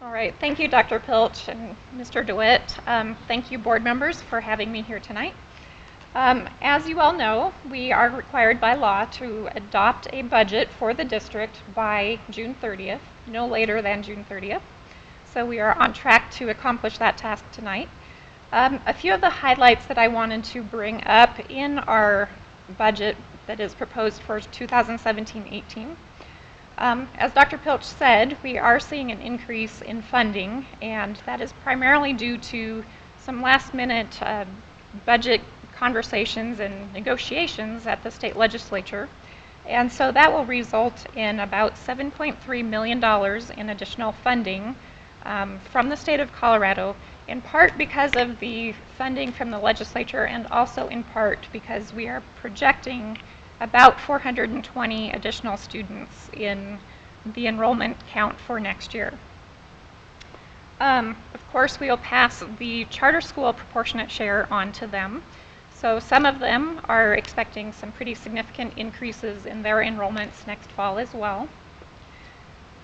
All right, thank you, Dr. Pilch and Mr. DeWitt. Thank you, board members, for having me here tonight. As you all know, we are required by law to adopt a budget for the district by June 30th, no later than June 30th. So we are on track to accomplish that task tonight. A few of the highlights that I wanted to bring up in our budget that is proposed for 2017-18. As Dr. Pilch said, we are seeing an increase in funding, and that is primarily due to some last-minute budget conversations and negotiations at the state legislature. And so that will result in about $7.3 million in additional funding from the state of Colorado, in part because of the funding from the legislature and also in part because we are projecting about 420 additional students in the enrollment count for next year. Of course, we will pass the charter school proportionate share on to them. So some of them are expecting some pretty significant increases in their enrollments next fall as well.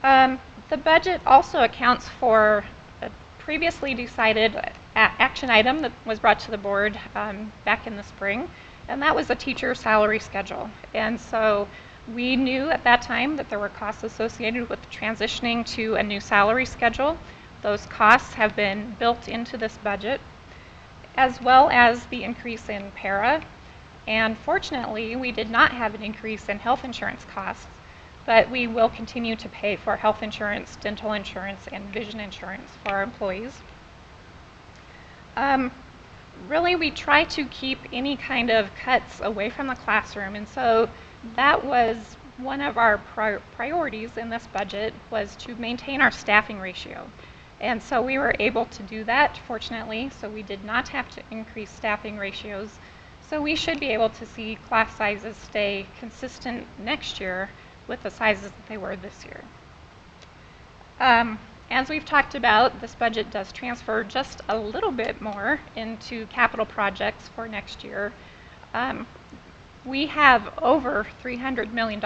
The budget also accounts for a previously decided action item that was brought to the board back in the spring, and that was a teacher salary schedule. And so we knew at that time that there were costs associated with transitioning to a new salary schedule. Those costs have been built into this budget, as well as the increase in para. And fortunately, we did not have an increase in health insurance costs, but we will continue to pay for health insurance, dental insurance, and vision insurance for our employees. Really, we try to keep any kind of cuts away from the classroom, and so that was one of our priorities in this budget, was to maintain our staffing ratio. And so we were able to do that, fortunately, so we did not have to increase staffing ratios. So we should be able to see class sizes stay consistent next year with the sizes that they were this year. As we've talked about, this budget does transfer just a little bit more into capital projects for next year. We have over $300 million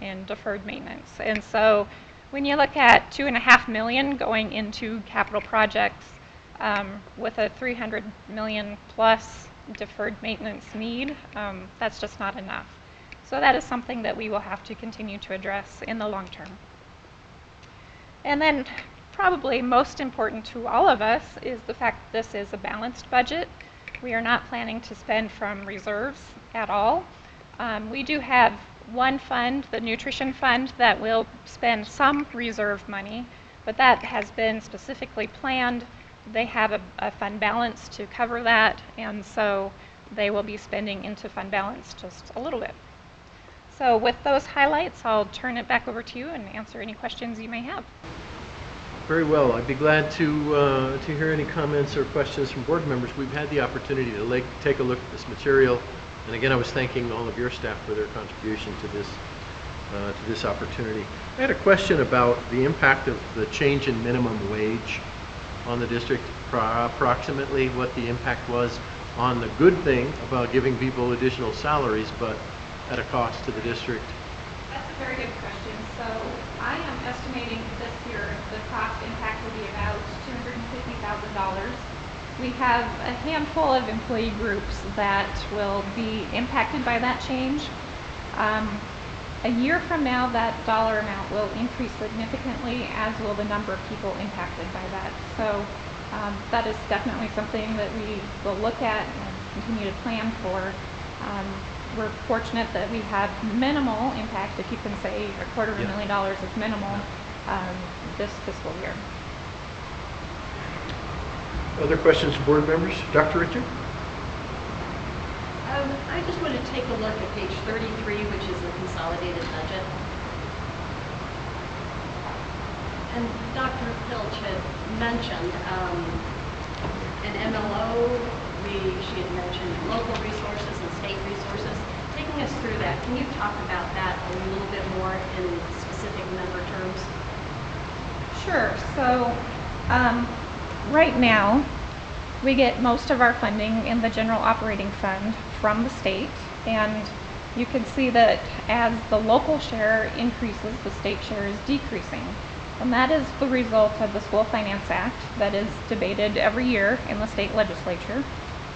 in deferred maintenance, and so when you look at $2.5 million going into capital projects with a $300 million plus deferred maintenance need, that's just not enough. So that is something that we will have to continue to address in the long term. And then probably most important to all of us is the fact that this is a balanced budget. We are not planning to spend from reserves at all. We do have one fund, the nutrition fund, that will spend some reserve money, but that has been specifically planned. They have a fund balance to cover that, and so they will be spending into fund balance just a little bit. So with those highlights, I'll turn it back over to you and answer any questions you may have. Very well. I'd be glad to hear any comments or questions from board members. We've had the opportunity to take a look at this material, and again, I was thanking all of your staff for their contribution to this opportunity. I had a question about the impact of the change in minimum wage on the district, approximately what the impact was on the good thing about giving people additional salaries, but at a cost to the district. That's a very good question. So I am estimating this year the cost impact will be about $250,000. We have a handful of employee groups that will be impacted by that change. A year from now, that dollar amount will increase significantly, as will the number of people impacted by that. So that is definitely something that we will look at and continue to plan for. We're fortunate that we have minimal impact, if you can say $250,000 is minimal, this fiscal year. Other questions from board members? Dr. Richard? I just want to take a look at page 33, which is the consolidated budget. And Dr. Pilch had mentioned an MLO. She had mentioned local resources and state resources. Taking us through that, can you talk about that a little bit more in specific number terms? Sure. So right now, we get most of our funding in the general operating fund from the state, and you can see that as the local share increases, the state share is decreasing. And that is the result of the School Finance Act that is debated every year in the state legislature.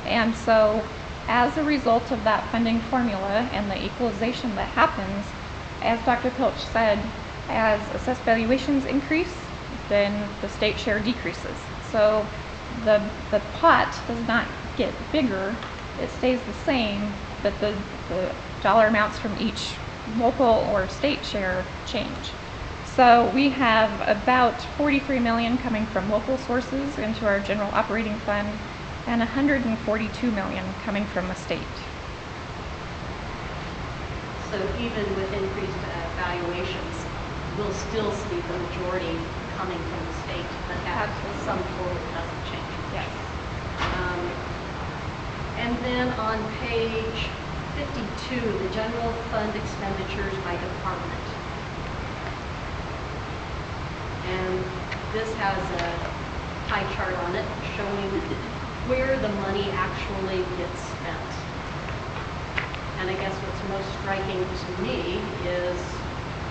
And so as a result of that funding formula and the equalization that happens, as Dr. Pilch said, as assessed valuations increase, then the state share decreases. So the pot does not get bigger, it stays the same, but the dollar amounts from each local or state share change. So we have about 43 million coming from local sources into our general operating fund and 142 million coming from the state. So even with increased valuations, we'll still see the majority coming from the state, but that sum total doesn't change. Yes. And then on page 52, the general fund expenditures by department. And this has a pie chart on it showing where the money actually gets spent. And I guess what's most striking to me is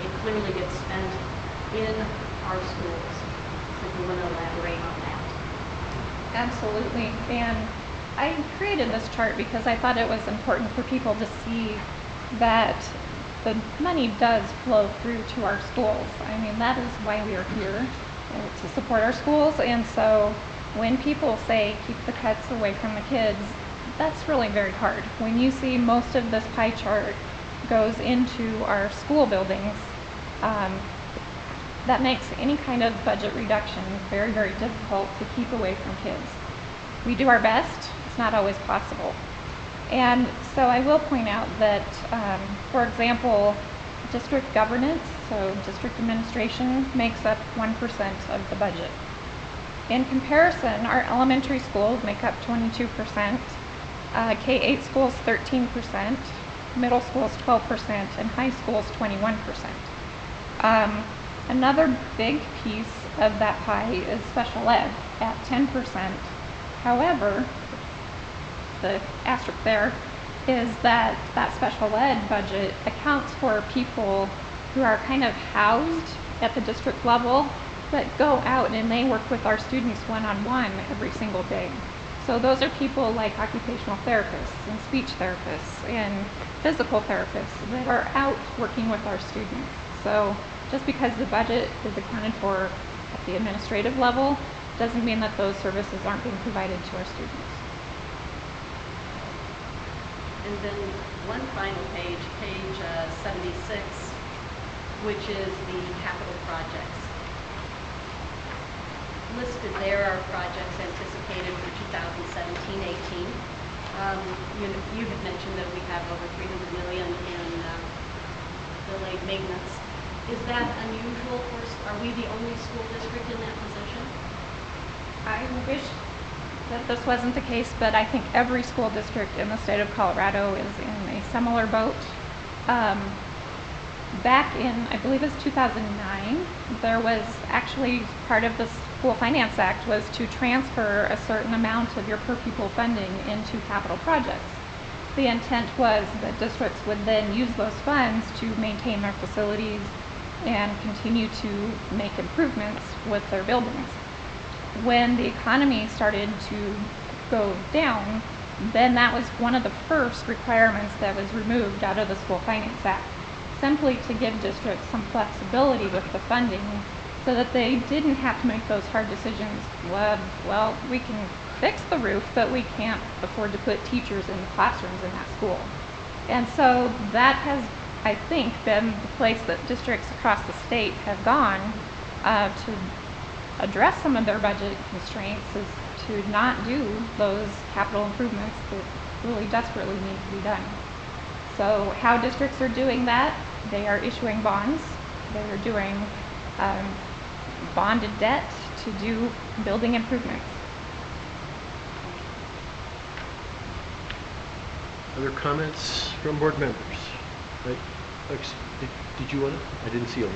it clearly gets spent in our schools. So if you want to elaborate on that. Absolutely. And I created this chart because I thought it was important for people to see that the money does flow through to our schools. I mean, that is why we are here, to support our schools. And so when people say keep the cuts away from the kids, that's really very hard. When you see most of this pie chart goes into our school buildings, that makes any kind of budget reduction very, very difficult to keep away from kids. We do our best, it's not always possible. And so I will point out that, for example, district governance, so district administration, makes up 1% of the budget. In comparison, our elementary schools make up 22%, K-8 schools 13%, middle schools 12%, and high schools 21%. Another big piece of that pie is special ed at 10%. However, the asterisk there is that that special ed budget accounts for people who are kind of housed at the district level but go out and they work with our students one-on-one every single day. So those are people like occupational therapists and speech therapists and physical therapists that are out working with our students. So just because the budget is accounted for at the administrative level doesn't mean that those services aren't being provided to our students. And then one final page, page 76, which is the capital projects. Listed there are projects anticipated for 2017-18. You had mentioned that we have over 300 million in delayed maintenance. Is that unusual for us? Are we the only school district in that position? I wish that this wasn't the case, but I think every school district in the state of Colorado is in a similar boat. Back in, I believe it was 2009, there was actually part of the School Finance Act was to transfer a certain amount of your per pupil funding into capital projects. The intent was that districts would then use those funds to maintain their facilities and continue to make improvements with their buildings. When the economy started to go down, then that was one of the first requirements that was removed out of the School Finance Act, simply to give districts some flexibility with the funding so that they didn't have to make those hard decisions. Well, we can fix the roof, but we can't afford to put teachers in the classrooms in that school. And so that has, I think, been the place that districts across the state have gone to address some of their budget constraints, is to not do those capital improvements that really desperately need to be done. So how districts are doing that, they are issuing bonds, they are doing bonded debt to do building improvements. Other comments from board members? Right. Did you want to? I didn't see you.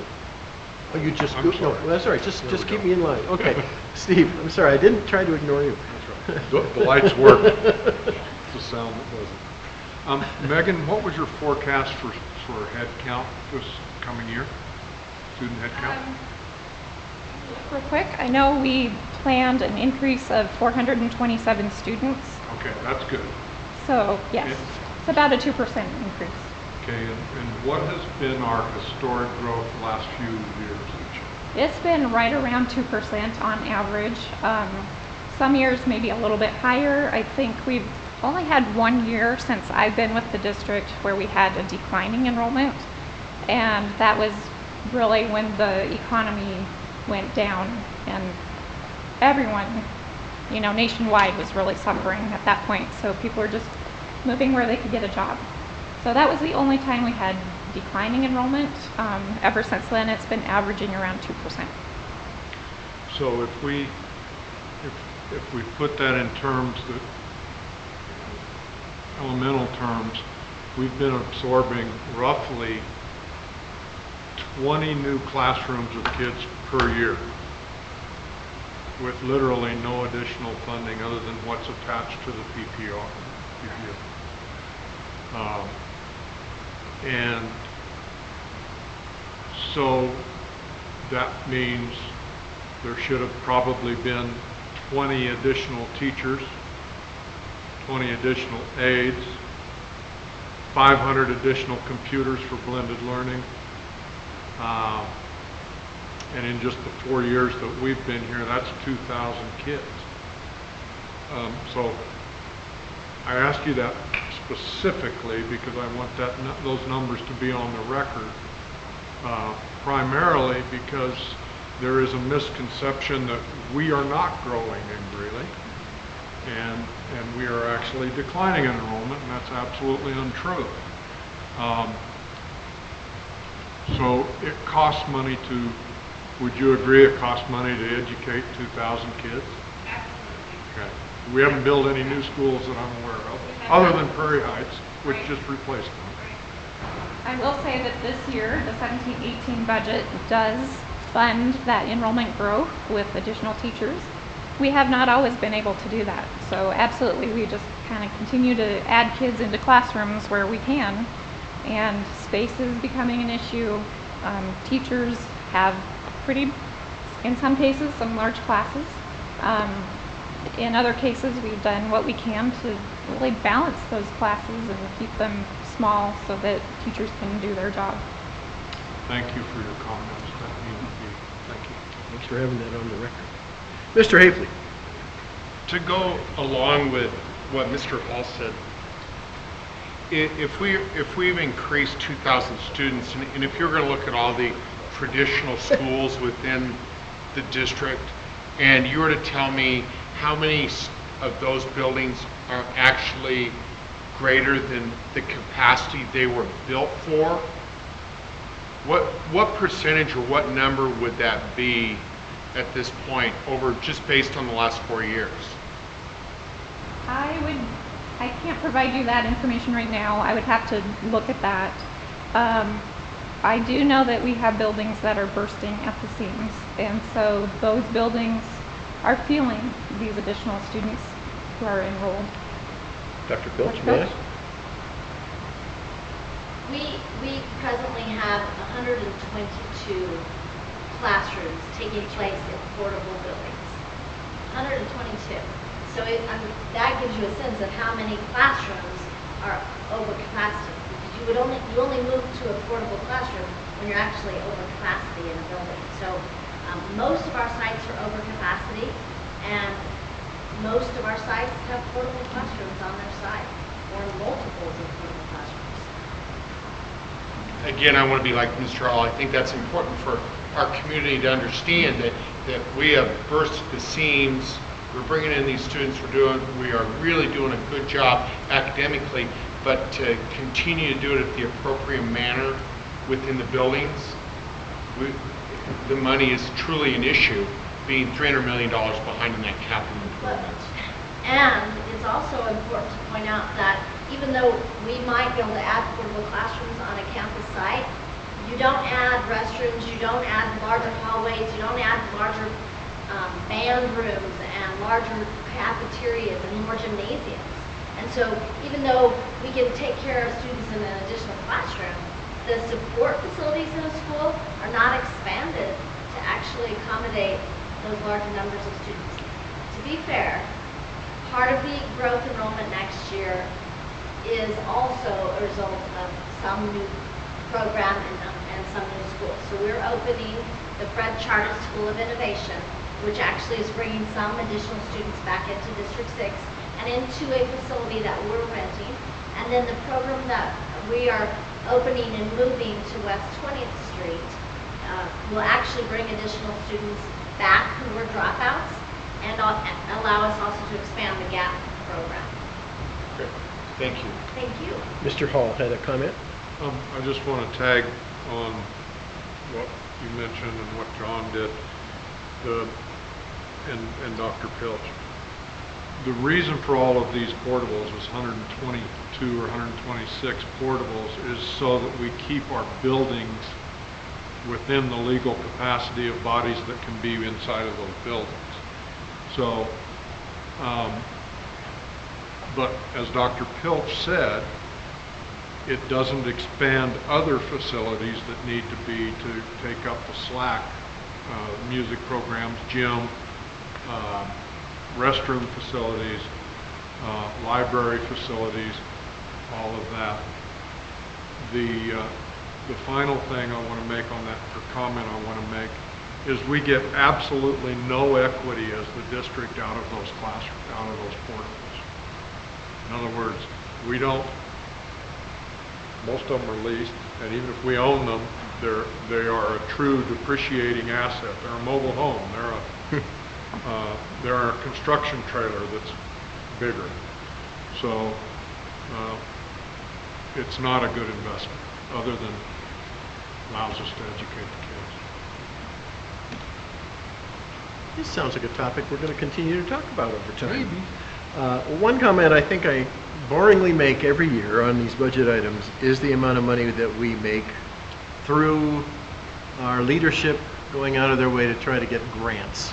Oh, you just I'm go. sorry. No, well, that's all right. Just we keep go. me in line. Okay. Steve, I'm sorry. I didn't try to ignore you. That's right. The lights work. It's the sound that doesn't. Megan, what was your forecast for head count this coming year? Student head count? Real quick, I know we planned an increase of 427 students, Okay, that's good. so yes, Okay. it's about a 2% increase. Okay, and what has been our historic growth the last few years each? It's been right around 2% on average. Some years maybe a little bit higher. I think we've only had 1 year since I've been with the district where we had a declining enrollment, and that was really when the economy went down and everyone, nationwide was really suffering at that point. So people were just moving where they could get a job. So that was the only time we had declining enrollment. Ever since then, it's been averaging around 2%. So if we put that in terms that, elemental terms, we've been absorbing roughly 20 new classrooms of kids per year with literally no additional funding other than what's attached to the PPO. And so that means there should have probably been 20 additional teachers, 20 additional aides, 500 additional computers for blended learning. And in just the 4 years that we've been here, that's 2,000 kids. So I ask you that specifically because I want those numbers to be on the record, primarily because there is a misconception that we are not growing in Greeley, and we are actually declining in enrollment, and that's absolutely untrue. So it costs money to, would you agree it costs money to educate 2,000 kids? Okay. We haven't built any new schools that I'm aware of, other than Prairie Heights, which just replaced them. I will say that this year, the 17-18 budget does fund that enrollment growth with additional teachers. We have not always been able to do that. So absolutely, we just kind of continue to add kids into classrooms where we can. And space is becoming an issue. Teachers have in some cases, some large classes. In other cases, we've done what we can to really balance those classes and keep them small so that teachers can do their job. Thank you for your comments. That means me. Thank you. Thanks for having that on the record. Mr. Hafley. To go along with what Mr. Hall said, if we've increased 2,000 students, and if you're going to look at all the traditional schools within the district, and you were to tell me how many of those buildings are actually greater than the capacity they were built for, what percentage or what number would that be at this point, over just based on the last 4 years? I can't provide you that information right now. I would have to look at that. I do know that we have buildings that are bursting at the seams, and so those buildings are feeling these additional students who are enrolled. Dr. Pilch, Dr. may I? Pilch? We presently have 122 classrooms taking place in portable buildings. 122. So that gives you a sense of how many classrooms are over capacity. Because you only move to a portable classroom when you're actually over capacity in a building. So most of our sites are over capacity, and most of our sites have portable classrooms on their site, or multiples of portable classrooms. Again, I want to be like Mr. Hall. I think that's important for our community to understand that we have burst the seams. We're bringing in these students. We are really doing a good job academically, but to continue to do it at the appropriate manner within the buildings, the money is truly an issue, being $300 million behind in that capital improvements. And it's also important to point out that even though we might be able to add portable classrooms on a campus site, you don't add restrooms, you don't add larger hallways, you don't add larger band rooms and larger cafeterias and more gymnasiums. And so even though we can take care of students in an additional classroom, the support facilities in a school are not expanded to actually accommodate those larger numbers of students. To be fair, part of the growth enrollment next year is also a result of some new program and some new schools. So we're opening the Fred Charter School of Innovation, which actually is bringing some additional students back into District 6 and into a facility that we're renting. And then the program that we are opening and moving to West 20th Street will actually bring additional students back who were dropouts and allow us also to expand the GAP program. Okay, thank you. Thank you. Mr. Hall had a comment? I just want to tag on what you mentioned and what John did, and Dr. Pilch. The reason for all of these portables is 122 or 126 portables is so that we keep our buildings within the legal capacity of bodies that can be inside of those buildings. So, but as Dr. Pilch said, it doesn't expand other facilities that need to be to take up the slack, music programs, gym, restroom facilities, library facilities, all of that. The final thing I want to make on that, or comment I want to make, is we get absolutely no equity as the district out of those classrooms, out of those portables. In other words, we don't, most of them are leased, and even if we own them, they are a true depreciating asset. They're a mobile home. They're a construction trailer that's bigger. So it's not a good investment, other than allows us to educate the kids. This sounds like a topic we're going to continue to talk about over time. Maybe. One comment I think I boringly make every year on these budget items is the amount of money that we make through our leadership going out of their way to try to get grants.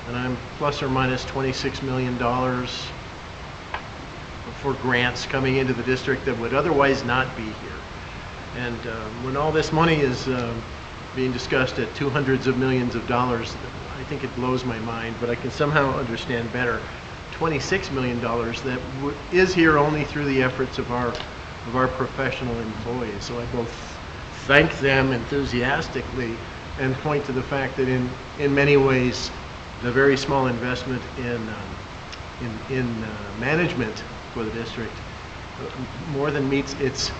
And I'm plus or minus $26 million for grants coming into the district that would otherwise not be here. And when all this money is being discussed at hundreds of millions of dollars, I think it blows my mind, but I can somehow understand better $26 million that is here only through the efforts of our professional employees. So I both thank them enthusiastically and point to the fact that in many ways the very small investment in management for the district more than meets its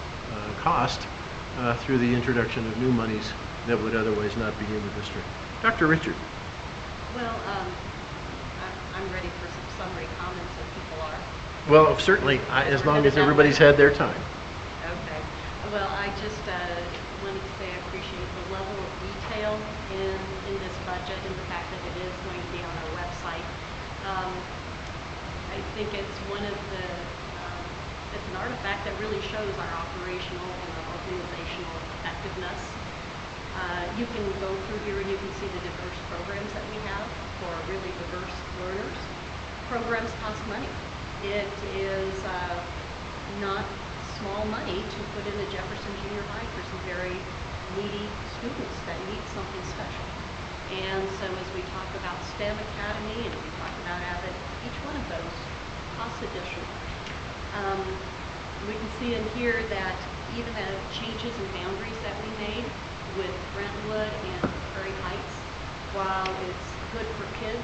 cost through the introduction of new monies that would otherwise not be in the district. Dr. Richard. Well, I'm ready for some summary comments if people are. Well, certainly, as long as everybody's had their time. Okay. Well, I just wanted to say I appreciate the level of detail in this budget and the fact that it is going to be on our website. I think it's one of the, it's an artifact that really shows our operational and our organizational effectiveness. You can go through here and you can see the diverse programs that we have for really diverse learners. Programs cost money. It is not small money to put in a Jefferson Junior High for some very needy students that need something special. And so as we talk about STEM Academy and we talk about Abbott, each one of those costs additional. We can see in here that even the changes and boundaries that we made with Brentwood and Prairie Heights, while it's good for kids,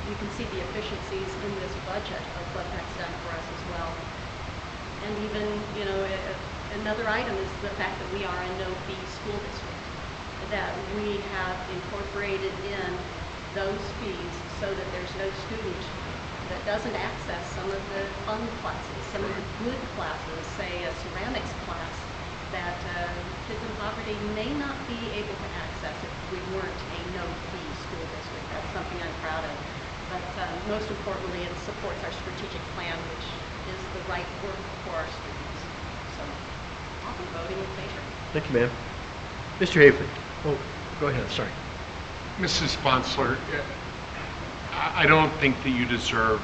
you can see the efficiencies in this budget of what that's done for us as well. And even, you know, another item is the fact that we are a no-fee school district, that we have incorporated in those fees so that there's no student that doesn't access some of the fun classes, some of the good classes, say a ceramics class, that kids in poverty may not be able to access if we weren't a no-fee school district. That's something I'm proud of. But most importantly, it supports our strategic plan, which is the right work for our students. So I'll be voting in favor. Thank you, ma'am. Mr. Hayford. Oh, go ahead. Sorry. Mrs. Sponsler, I don't think that you deserve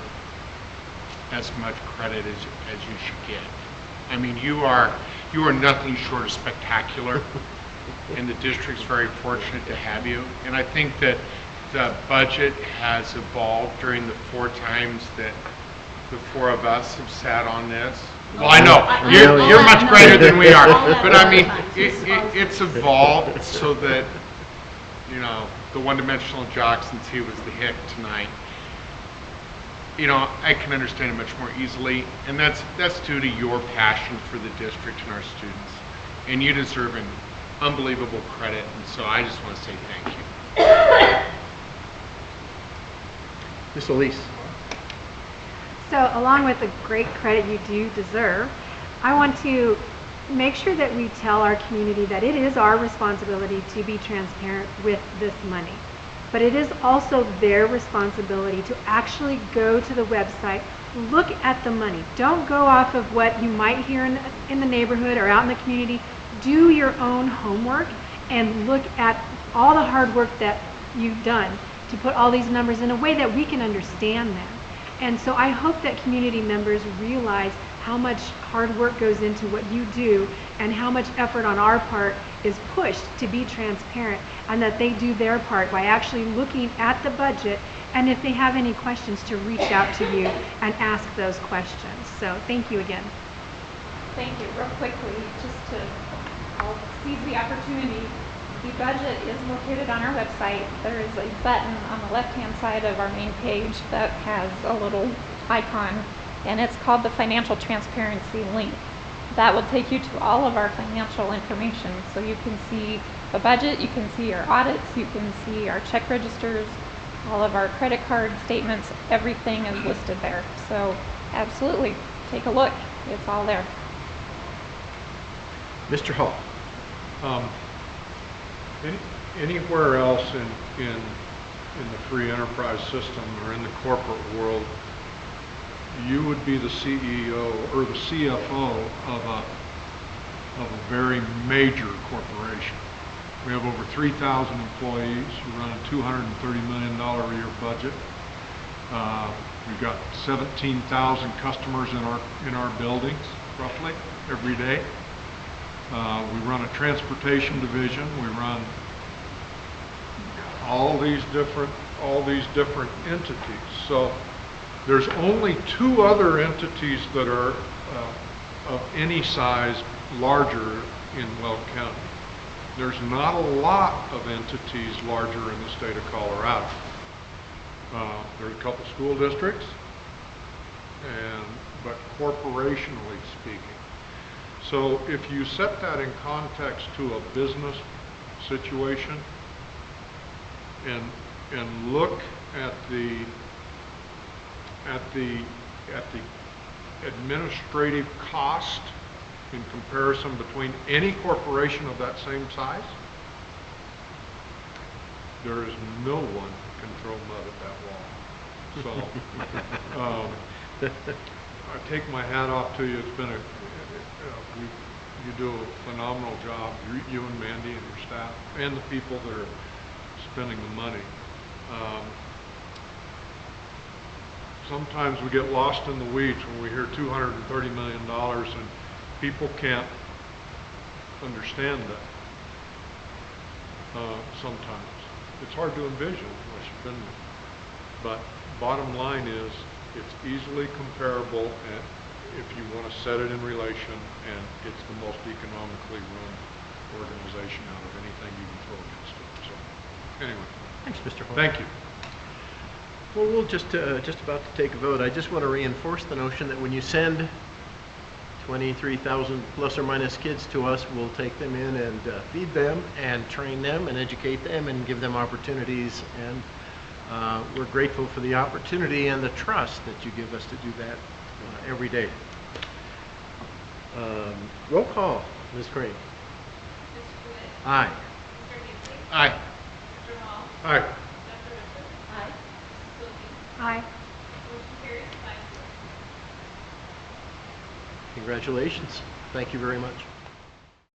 as much credit as you should get. I mean, you are nothing short of spectacular. and the district's very fortunate to have you. And I think that the budget has evolved during the 4 times that the 4 of us have sat on this. Well, I know, you're much brighter than we are, but I mean, it's evolved so that, you know, the one-dimensional jock, since he was the hick tonight, you know, I can understand it much more easily, and that's due to your passion for the district and our students. And you deserve an unbelievable credit, and so I just want to say thank you. Ms. Elise. So along with the great credit you do deserve, I want to make sure that we tell our community that it is our responsibility to be transparent with this money. But it is also their responsibility to actually go to the website, look at the money. Don't go off of what you might hear in the neighborhood or out in the community. Do your own homework and look at all the hard work that you've done to put all these numbers in a way that we can understand them. And so I hope that community members realize how much hard work goes into what you do and how much effort on our part is pushed to be transparent, and that they do their part by actually looking at the budget, and if they have any questions, to reach out to you and ask those questions. So thank you again. Thank you. Real quickly, just to I'll seize the opportunity. The budget is located on our website. There is a button on the left-hand side of our main page that has a little icon, and it's called the Financial Transparency link. That will take you to all of our financial information. So you can see the budget, you can see our audits, you can see our check registers, all of our credit card statements, everything is listed there. So absolutely, take a look. It's all there. Mr. Hall. Anywhere else in the free enterprise system or in the corporate world, you would be the CEO or the CFO of a very major corporation. We have over 3,000 employees. We run a $230 million a year budget. We've got 17,000 customers in our buildings, roughly, every day. We run a transportation division. We run all these different entities. So there's only 2 other entities that are of any size larger in Weld County. There's not a lot of entities larger in the state of Colorado. There are a couple school districts, but corporationally speaking. So if you set that in context to a business situation and look at the administrative cost in comparison between any corporation of that same size, there is no one can throw mud at that wall. So I take my hat off to you. It's been you do a phenomenal job, you and Mandy and your staff and the people that are spending the money. Sometimes we get lost in the weeds when we hear $230 million and people can't understand that. Sometimes it's hard to envision unless you've been there. But bottom line is, it's easily comparable, and if you want to set it in relation, and it's the most economically run organization out of anything you can throw against it. So anyway, Thanks, Mr. Hall. thank you. Well, we'll just about to take a vote. I just want to reinforce the notion that when you send 23,000 plus or minus kids to us, we'll take them in and feed them and train them and educate them and give them opportunities. And we're grateful for the opportunity and the trust that you give us to do that every day. Roll call, Ms. Crane. Aye. Aye. Aye. Aye. Congratulations. Thank you very much.